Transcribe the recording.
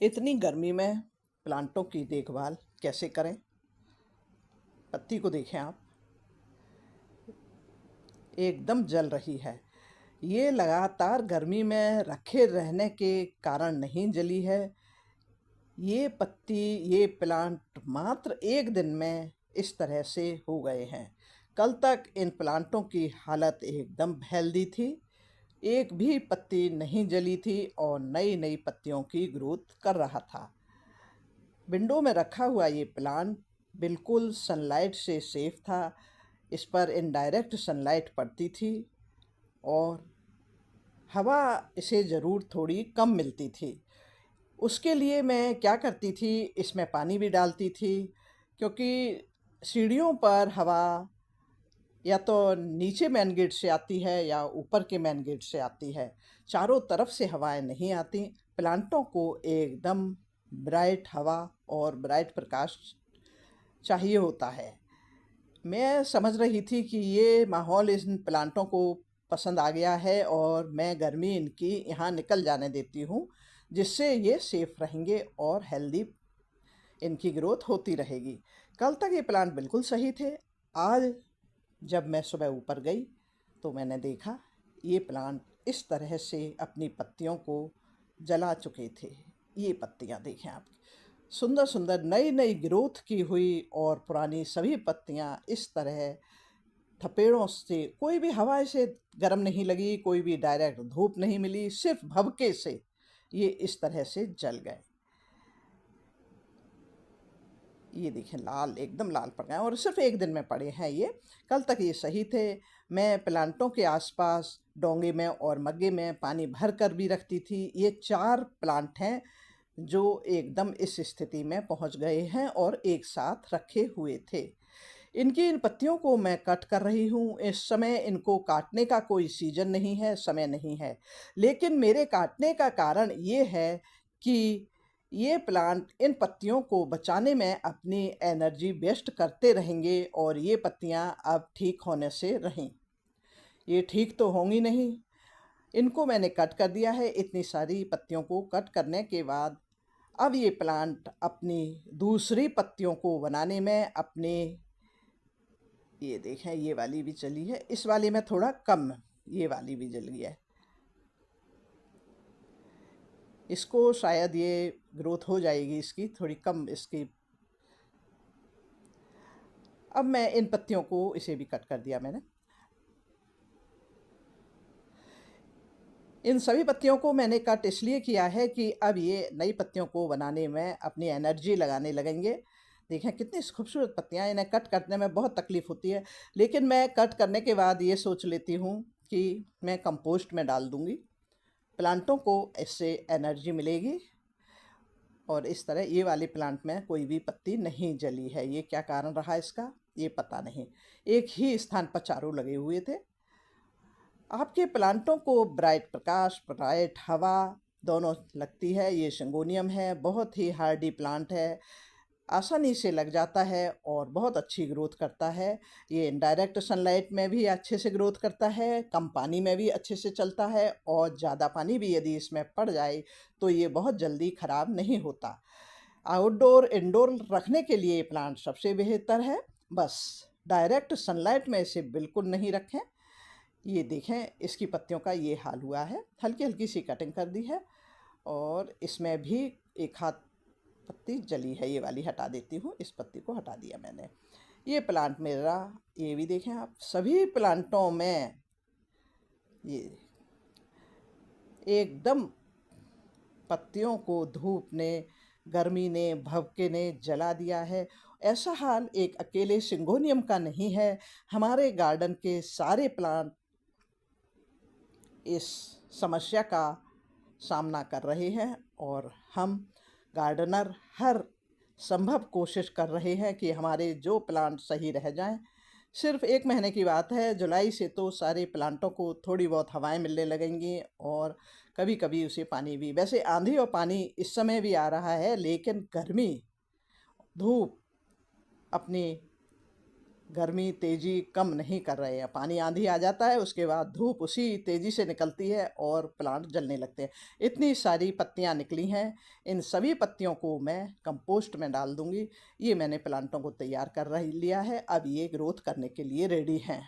इतनी गर्मी में प्लांटों की देखभाल कैसे करें। पत्ती को देखें आप, एकदम जल रही है। ये लगातार गर्मी में रखे रहने के कारण नहीं जली है। ये पत्ती, ये प्लांट मात्र एक दिन में इस तरह से हो गए हैं। कल तक इन प्लांटों की हालत एकदम हेल्दी थी, एक भी पत्ती नहीं जली थी और नई नई पत्तियों की ग्रोथ कर रहा था। विंडो में रखा हुआ ये प्लांट बिल्कुल सनलाइट से सेफ था। इस पर इनडायरेक्ट सनलाइट पड़ती थी और हवा इसे ज़रूर थोड़ी कम मिलती थी। उसके लिए मैं क्या करती थी, इसमें पानी भी डालती थी, क्योंकि सीढ़ियों पर हवा या तो नीचे मेन गेट से आती है या ऊपर के मेन गेट से आती है। चारों तरफ से हवाएं नहीं आती। प्लांटों को एकदम ब्राइट हवा और ब्राइट प्रकाश चाहिए होता है। मैं समझ रही थी कि ये माहौल इन प्लांटों को पसंद आ गया है और मैं गर्मी इनकी यहाँ निकल जाने देती हूँ, जिससे ये सेफ रहेंगे और हेल्दी इनकी ग्रोथ होती रहेगी। कल तक ये प्लांट बिल्कुल सही थे। आज जब मैं सुबह ऊपर गई तो मैंने देखा ये प्लांट इस तरह से अपनी पत्तियों को जला चुके थे। ये पत्तियाँ देखें आप, सुंदर सुंदर नई नई ग्रोथ की हुई और पुरानी सभी पत्तियाँ इस तरह थपेड़ों से, कोई भी हवा से गर्म नहीं लगी, कोई भी डायरेक्ट धूप नहीं मिली, सिर्फ भभके से ये इस तरह से जल गए। ये देखें, लाल, एकदम लाल पड़ गए और सिर्फ एक दिन में पड़े हैं ये। कल तक ये सही थे। मैं प्लांटों के आसपास डोंगे में और मग्गे में पानी भर कर भी रखती थी। ये 4 प्लांट हैं जो एकदम इस स्थिति में पहुंच गए हैं और एक साथ रखे हुए थे। इनकी इन पत्तियों को मैं कट कर रही हूँ। इस समय इनको काटने का कोई सीजन नहीं है, समय नहीं है। लेकिन मेरे काटने का कारण ये है कि ये प्लांट इन पत्तियों को बचाने में अपनी एनर्जी वेस्ट करते रहेंगे और ये पत्तियाँ अब ठीक होने से रहें। ये ठीक तो होंगी नहीं। इनको मैंने कट कर दिया है। इतनी सारी पत्तियों को कट करने के बाद अब ये प्लांट अपनी दूसरी पत्तियों को बनाने में अपने, ये देखें, ये वाली भी चली है, इस वाली में थोड़ा कम, ये वाली भी जल गया है। इसको शायद ये ग्रोथ हो जाएगी इसकी थोड़ी कम इसकी। अब मैं इन पत्तियों को, इसे भी कट कर दिया मैंने। इन सभी पत्तियों को मैंने कट इसलिए किया है कि अब ये नई पत्तियों को बनाने में अपनी एनर्जी लगाने लगेंगे। देखें कितनी खूबसूरत पत्तियाँ, इन्हें कट करने में बहुत तकलीफ़ होती है, लेकिन मैं कट करने के बाद ये सोच लेती हूँ कि मैं कंपोस्ट में डाल दूँगी, प्लांटों को इससे एनर्जी मिलेगी। और इस तरह ये वाले प्लांट में कोई भी पत्ती नहीं जली है। ये क्या कारण रहा इसका, ये पता नहीं। एक ही स्थान पर चारों लगे हुए थे। आपके प्लांटों को ब्राइट प्रकाश, ब्राइट हवा दोनों लगती है। ये सिंगोनियम है, बहुत ही हार्डी प्लांट है, आसानी से लग जाता है और बहुत अच्छी ग्रोथ करता है। ये इनडायरेक्ट सनलाइट में भी अच्छे से ग्रोथ करता है, कम पानी में भी अच्छे से चलता है और ज़्यादा पानी भी यदि इसमें पड़ जाए तो ये बहुत जल्दी ख़राब नहीं होता। आउटडोर इंडोर रखने के लिए ये प्लांट सबसे बेहतर है। बस डायरेक्ट सनलाइट में इसे बिल्कुल नहीं रखें। ये देखें, इसकी पत्तियों का ये हाल हुआ है। हल्की हल्की सी कटिंग कर दी है और इसमें भी एक हाथ पत्ती जली है, ये वाली हटा देती हूँ। इस पत्ती को हटा दिया मैंने। ये प्लांट मेरा, ये भी देखें आप, सभी प्लांटों में ये एकदम पत्तियों को धूप ने, गर्मी ने, भभके ने जला दिया है। ऐसा हाल एक अकेले सिंगोनियम का नहीं है। हमारे गार्डन के सारे प्लांट इस समस्या का सामना कर रहे हैं और हम गार्डनर हर संभव कोशिश कर रहे हैं कि हमारे जो प्लांट सही रह जाएं। सिर्फ 1 महीने की बात है, जुलाई से तो सारे प्लांटों को थोड़ी बहुत हवाएं मिलने लगेंगी और कभी कभी उसे पानी भी। वैसे आंधी और पानी इस समय भी आ रहा है, लेकिन गर्मी, धूप अपनी गर्मी तेज़ी कम नहीं कर रहे हैं। पानी आंधी आ जाता है, उसके बाद धूप उसी तेज़ी से निकलती है और प्लांट जलने लगते हैं। इतनी सारी पत्तियाँ निकली हैं, इन सभी पत्तियों को मैं कंपोस्ट में डाल दूँगी। ये मैंने प्लांटों को तैयार कर रही लिया है, अब ये ग्रोथ करने के लिए रेडी हैं।